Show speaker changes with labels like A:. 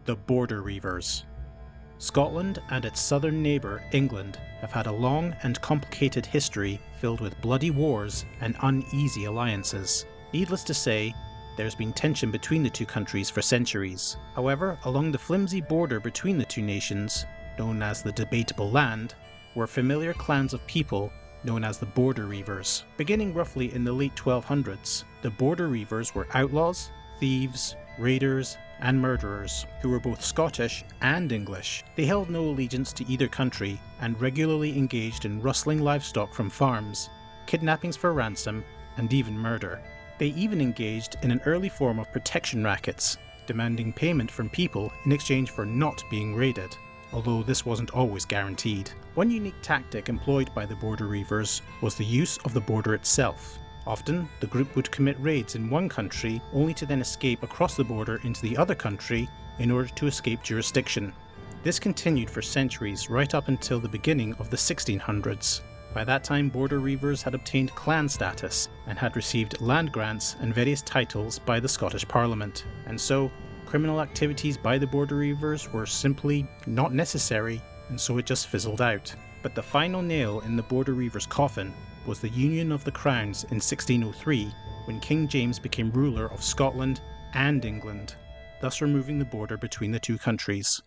A: the Border Reivers. Scotland and its southern neighbour, England, have had a long and complicated history filled with bloody wars and uneasy alliances. Needless to say, there's been tension between the two countries for centuries. However, along the flimsy border between the two nations, known as the Debatable Land, were familiar clans of people known as the Border Reivers. Beginning roughly in the late 1200s, the Border Reivers were outlaws, thieves, raiders, and murderers who were both Scottish and English. They held no allegiance to either country and regularly engaged in rustling livestock from farms, kidnappings for ransom, and even murder. They even engaged in an early form of protection rackets, demanding payment from people in exchange for not being raided, although this wasn't always guaranteed. One unique tactic employed by the Border Reivers was the use of the border itself. Often, the group would commit raids in one country only to then escape across the border into the other country in order to escape jurisdiction. This continued for centuries right up until the beginning of the 1600s. By that time, Border Reivers had obtained clan status and had received land grants and various titles by the Scottish Parliament, and so criminal activities by the Border Reivers were simply not necessary, and so it just fizzled out. But the final nail in the Border Reivers' coffin was the Union of the Crowns in 1603, when King James became ruler of Scotland and England, thus removing the border between the two countries.